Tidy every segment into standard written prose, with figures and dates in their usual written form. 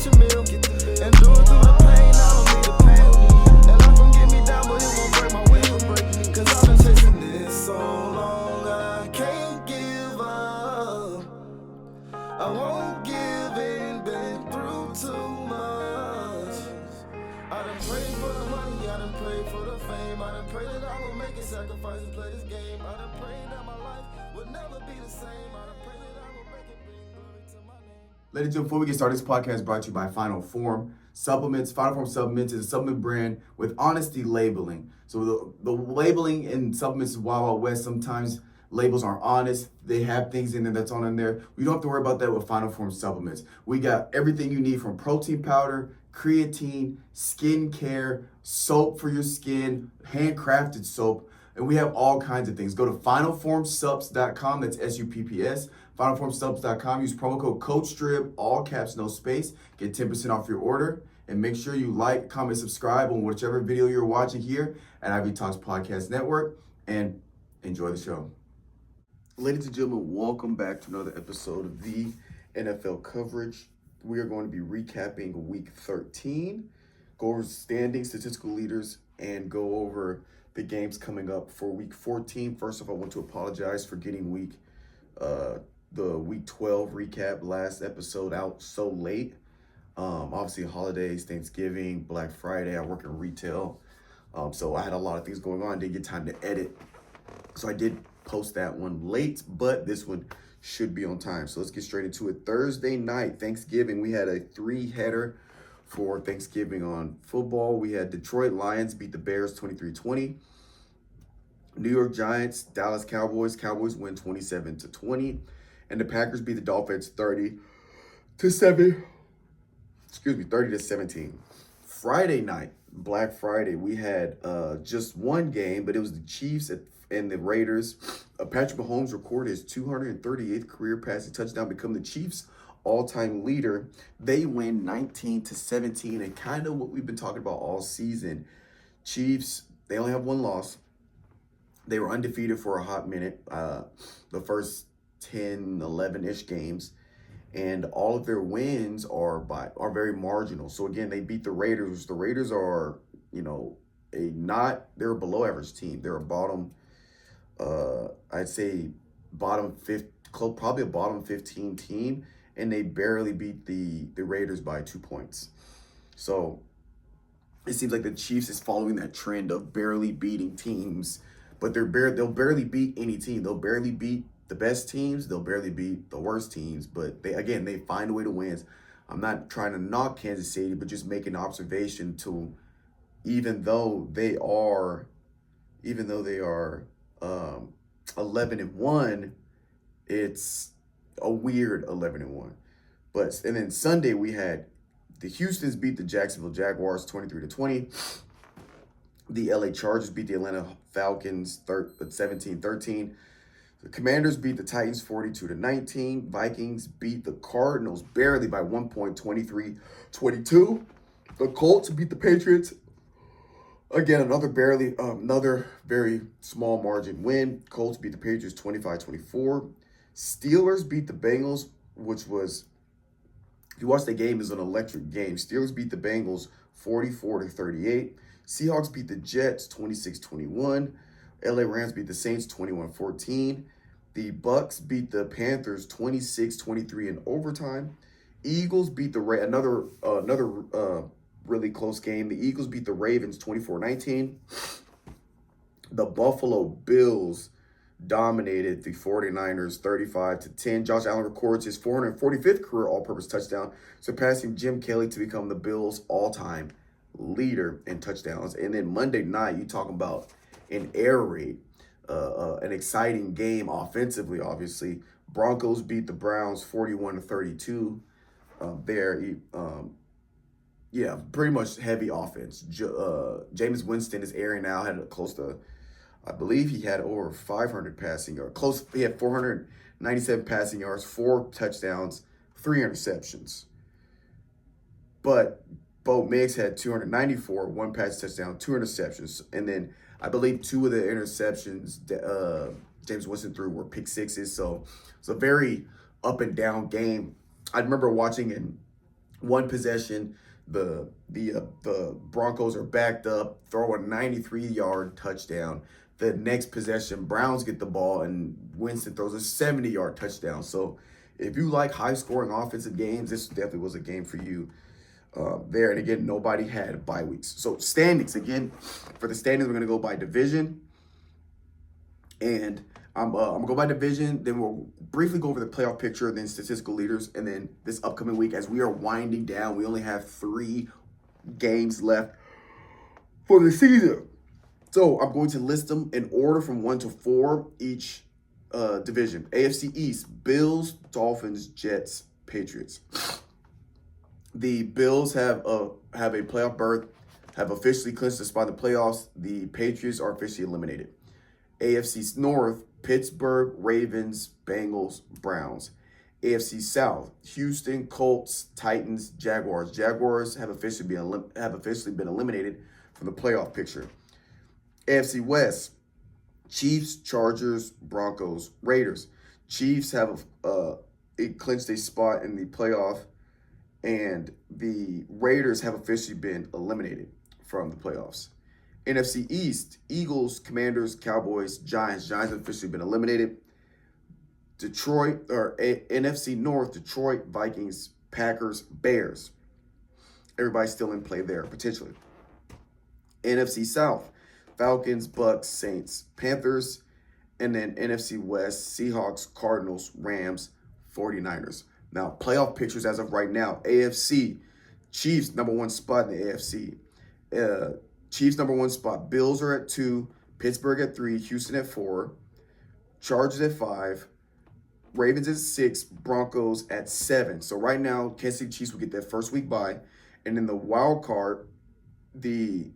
cash a meal. And do it through the pain, I don't need a pill. And life gon' get me down, but it won't break my will. Cause I've been chasing this so long, I can't give up. I won't give in, been through too much. I done prayed for the money, I done prayed for the fame. I done prayed that I will make a sacrifice and play this game. I done prayed that my life would never be the same. I done prayed that I will make it bring glory to my name. Ladies and gentlemen, before we get started, this podcast is brought to you by Final Form Supplements. Final Form Supplements is a supplement brand with honesty labeling. So the labeling in supplements is Wild Wild West. Sometimes labels aren't honest. They have things in there that's on in there. We don't have to worry about that with Final Form Supplements. We got everything you need from protein powder, creatine, skin care, soap for your skin, handcrafted soap, and we have all kinds of things. Go to finalformsubs.com, that's SUPPS, finalformsubs.com, use promo code COACHSTRIB, all caps, no space, get 10% off your order, and make sure you like, comment, subscribe on whichever video you're watching here at Ivy Talks Podcast Network, and enjoy the show. Ladies and gentlemen, welcome back to another episode of the NFL coverage. We are going to be recapping week 13, go over standing statistical leaders, and go over the games coming up for week 14. First off, I want to apologize for getting the week 12 recap last episode out so late. Obviously holidays, Thanksgiving, Black Friday, I work in retail. So I had a lot of things going on, didn't get time to edit. So I did post that one late, but this one should be on time. So let's get straight into it. Thursday night, Thanksgiving, we had a 3-header for Thanksgiving on football. We had Detroit Lions beat the Bears 23-20. New York Giants, Dallas Cowboys. Cowboys win 27-20. And the Packers beat the Dolphins 30-17. Friday night, Black Friday, we had just one game, but it was the Chiefs and the Raiders. Patrick Mahomes recorded his 238th career passing touchdown, become the Chiefs' all-time leader. They win 19-17, and kind of what we've been talking about all season. Chiefs, they only have one loss. They were undefeated for a hot minute, the first 10, 11-ish games, and all of their wins are very marginal. So again, they beat the Raiders. The Raiders are, they're a below average team. They're a bottom, I'd say bottom fifth, probably a bottom 15 team, and they barely beat the Raiders by 2 points. So it seems like the Chiefs is following that trend of barely beating teams, but they'll barely beat any team. They'll barely beat the best teams. They'll barely beat the worst teams, but they find a way to win. I'm not trying to knock Kansas City, but just make an observation to, even though they are 11-1, it's a weird 11-1. And then Sunday we had the Houstons beat the Jacksonville Jaguars 23-20. The LA Chargers beat the Atlanta Falcons 17-13. The Commanders beat the Titans 42-19. Vikings beat the Cardinals barely by 1 point, 23-22. The Colts beat the Patriots. Again, another very small margin win. Colts beat the Patriots 25-24. Steelers beat the Bengals, which was, if you watch the game, is an electric game. Steelers beat the Bengals 44-38. Seahawks beat the Jets 26-21. LA Rams beat the Saints 21-14. The Bucks beat the Panthers 26-23 in overtime. Eagles beat another really close game. The Eagles beat the Ravens 24-19. The Buffalo Bills dominated the 49ers 35-10. Josh Allen records his 445th career all-purpose touchdown, surpassing Jim Kelly to become the Bills' all-time leader in touchdowns. And then Monday night, you talking about an air raid, an exciting game offensively, obviously. Broncos beat the Browns 41-32. Pretty much heavy offense. Jameis Winston is airing out, had close to, I believe he had over 500 passing yards. He had 497 passing yards, 4 touchdowns, 3 interceptions. But Bo Mix had 294, 1 pass touchdown, 2 interceptions. And then I believe 2 of the interceptions James Winston threw were pick sixes. So it's a very up and down game. I remember watching in One possession, the Broncos are backed up, throw a 93-yard touchdown. The next possession, Browns get the ball, and Winston throws a 70-yard touchdown. So if you like high-scoring offensive games, this definitely was a game for you there. And again, nobody had bye weeks. So standings, again, for the standings, we're going to go by division. And I'm going to go by division. Then we'll briefly go over the playoff picture, then statistical leaders. And then this upcoming week, as we are winding down, we only have 3 games left for the season. So I'm going to list them in order from 1 to 4 each division. AFC East, Bills, Dolphins, Jets, Patriots. The Bills have a playoff berth, have officially clinched a spot in the playoffs. The Patriots are officially eliminated. AFC North, Pittsburgh, Ravens, Bengals, Browns. AFC South, Houston, Colts, Titans, Jaguars. Jaguars have officially been eliminated from the playoff picture. AFC West, Chiefs, Chargers, Broncos, Raiders. Chiefs have clinched a spot in the playoff, and the Raiders have officially been eliminated from the playoffs. NFC East, Eagles, Commanders, Cowboys, Giants. Giants have officially been eliminated. NFC North, Detroit, Vikings, Packers, Bears. Everybody's still in play there, potentially. NFC South, Falcons, Bucks, Saints, Panthers. And then NFC West, Seahawks, Cardinals, Rams, 49ers. Now, playoff pictures as of right now. AFC, Chiefs, number 1 spot in the AFC. Chiefs, number 1 spot. Bills are at 2. Pittsburgh at 3. Houston at 4. Chargers at 5. Ravens at 6. Broncos at 7. So right now, Kansas City Chiefs will get their first week bye. And in the wild card, the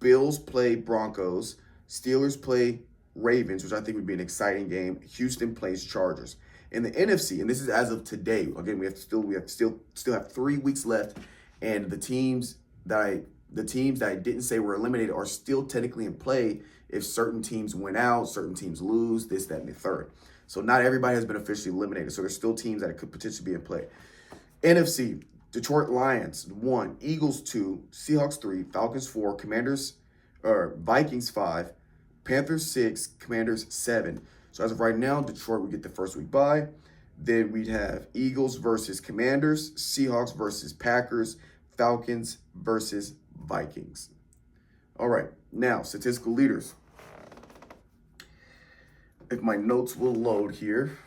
Bills play Broncos. Steelers play Ravens, which I think would be an exciting game. Houston plays Chargers. In the NFC, and this is as of today. Again, we still have 3 weeks left, and the teams that I didn't say were eliminated are still technically in play if certain teams win out, certain teams lose, this, that, and the third. So not everybody has been officially eliminated. So there's still teams that could potentially be in play. NFC, Detroit Lions, 1, Eagles, 2, Seahawks, 3, Falcons, 4, Vikings, 5, Panthers, 6, Commanders, 7. So as of right now, Detroit would get the first week bye. Then we'd have Eagles versus Commanders, Seahawks versus Packers, Falcons versus Vikings. All right, now statistical leaders. If my notes will load here.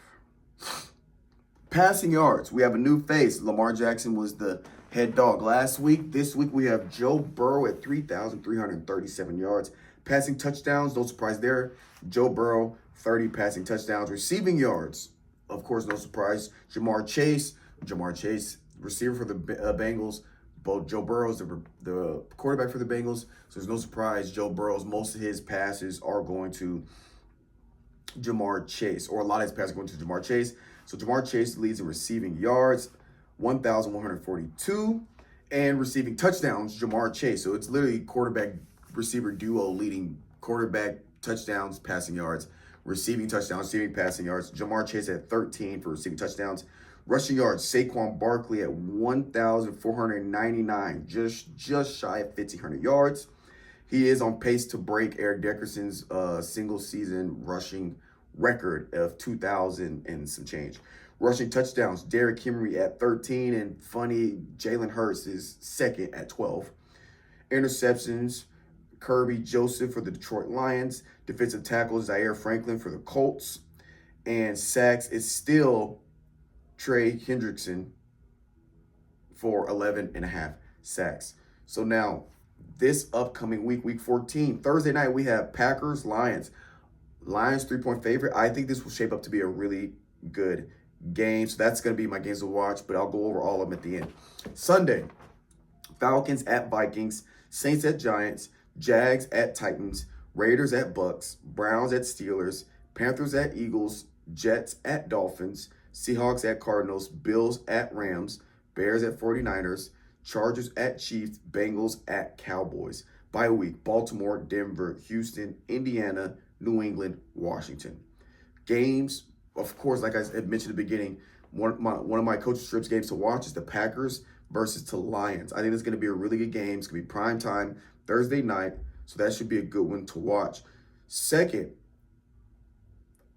Passing yards, we have a new face. Lamar Jackson was the head dog last week. This week we have Joe Burrow at 3,337 yards. Passing touchdowns, no surprise there. Joe Burrow, 30 passing touchdowns. Receiving yards, of course, no surprise. Jamar Chase, receiver for the Bengals. Both Joe Burrow's the quarterback for the Bengals, so there's no surprise. Joe Burrow's, most of his passes are going to Jamar Chase, or a lot of his passes are going to Jamar Chase. So Jamar Chase leads in receiving yards, 1,142, and receiving touchdowns, Jamar Chase. So it's literally quarterback-receiver duo leading quarterback touchdowns, passing yards, receiving touchdowns, receiving passing yards. Jamar Chase at 13 for receiving touchdowns. Rushing yards, Saquon Barkley at 1,499, just shy of 1,500 yards. He is on pace to break Eric Dickerson's single-season rushing record of 2,000 and some change. Rushing touchdowns, Derrick Henry at 13, and funny, Jalen Hurts is second at 12. Interceptions, Kirby Joseph for the Detroit Lions. Defensive tackle, Zaire Franklin for the Colts. And sacks is still Trey Hendrickson for 11.5 sacks. So now, this upcoming week, week 14, Thursday night, we have Packers, Lions. Lions 3-point favorite. I think this will shape up to be a really good game. So that's going to be my games to watch, but I'll go over all of them at the end. Sunday, Falcons at Vikings, Saints at Giants, Jags at Titans, Raiders at Bucks, Browns at Steelers, Panthers at Eagles, Jets at Dolphins, Seahawks at Cardinals, Bills at Rams, Bears at 49ers, Chargers at Chiefs, Bengals at Cowboys. Bye week, Baltimore, Denver, Houston, Indiana, New England, Washington. Games, of course, like I had mentioned at the beginning, one of my Coach Strib's games to watch is the Packers versus to Lions. I think it's going to be a really good game. It's going to be prime time, Thursday night, so that should be a good one to watch. Second,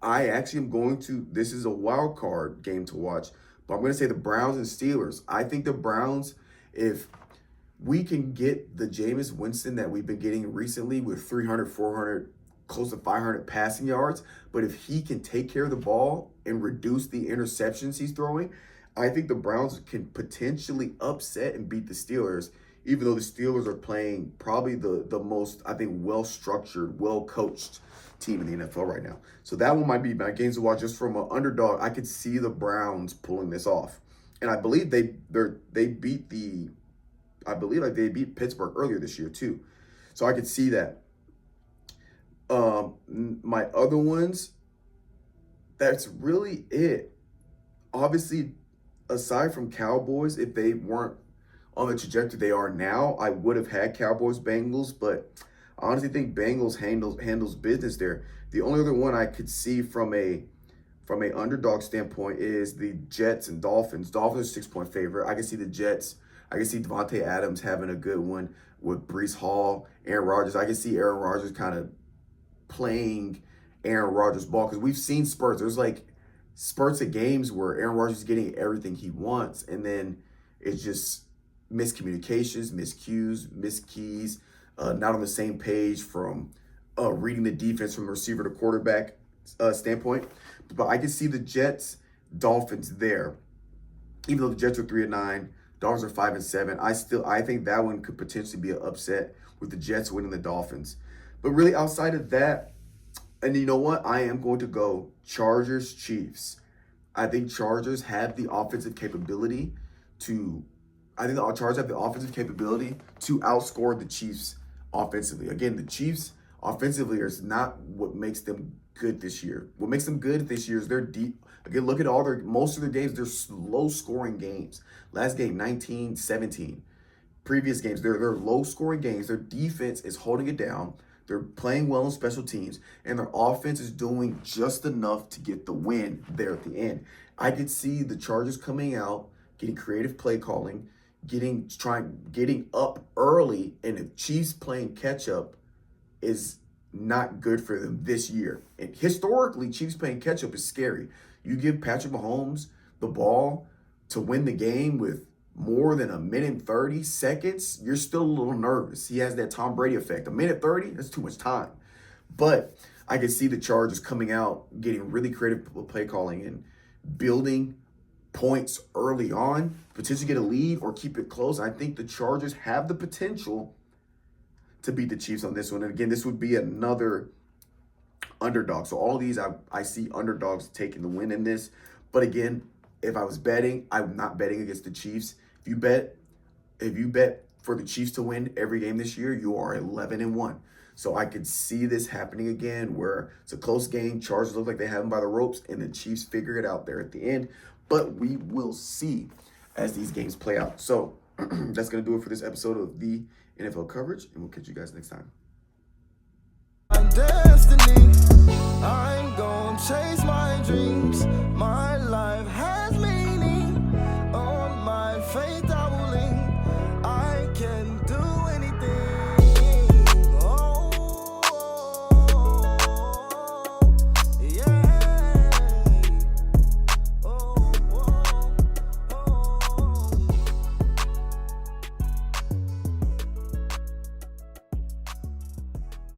I actually am going to, this is a wild card game to watch, but I'm going to say the Browns and Steelers. I think the Browns, if we can get the Jameis Winston that we've been getting recently with 300, 400, close to 500 passing yards, but if he can take care of the ball and reduce the interceptions he's throwing, I think the Browns can potentially upset and beat the Steelers, even though the Steelers are playing probably the most, I think, well-structured, well-coached team in the NFL right now. So that one might be my games to watch just from an underdog. I could see the Browns pulling this off. And I believe they beat they beat Pittsburgh earlier this year too. So I could see that. My other ones, that's really it. Obviously, aside from Cowboys, if they weren't on the trajectory they are now, I would have had Cowboys Bengals, but I honestly think Bengals handles business there. The only other one I could see from a underdog standpoint is the Jets and Dolphins. Dolphins are 6-point favorite. I can see the Jets. I can see Devontae Adams having a good one with Breece Hall, Aaron Rodgers. I can see Aaron Rodgers kind of playing Aaron Rodgers ball because we've seen spurts. There's like spurts of games where Aaron Rodgers is getting everything he wants, and then it's just miscommunications, miscues, miskeys, not on the same page from reading the defense from receiver to quarterback standpoint. But I can see the Jets, Dolphins there. Even though the Jets are 3-9, Dolphins are 5-7. I think that one could potentially be an upset with the Jets winning the Dolphins. But really, outside of that, and you know what? I am going to go Chargers, Chiefs. I think Chargers have the offensive capability to outscore the Chiefs offensively. Again, the Chiefs offensively is not what makes them good this year. What makes them good this year is their deep. Again, look at most of their games, they're low scoring games. Last game, 19-17. Previous games, they're low scoring games. Their defense is holding it down. They're playing well on special teams, and their offense is doing just enough to get the win there at the end. I could see the Chargers coming out, getting creative play calling, getting up early, and the Chiefs playing catch up is not good for them this year. And historically, Chiefs playing catch up is scary. You give Patrick Mahomes the ball to win the game with more than 1:30 seconds, you're still a little nervous. He has that Tom Brady effect. 1:30, that's too much time. But I can see the Chargers coming out, getting really creative play calling and building points early on, potentially get a lead or keep it close. I think the Chargers have the potential to beat the Chiefs on this one. And again, this would be another underdog. So all of these, I see underdogs taking the win in this. But again, if I was betting, I'm not betting against the Chiefs. If you bet for the Chiefs to win every game this year, you are 11-1. So I could see this happening again where it's a close game. Chargers look like they have them by the ropes, and the Chiefs figure it out there at the end. But we will see as these games play out. So that's going to do it for this episode of the NFL coverage, and we'll catch you guys next time. My destiny, I'm gonna chase my dreams. My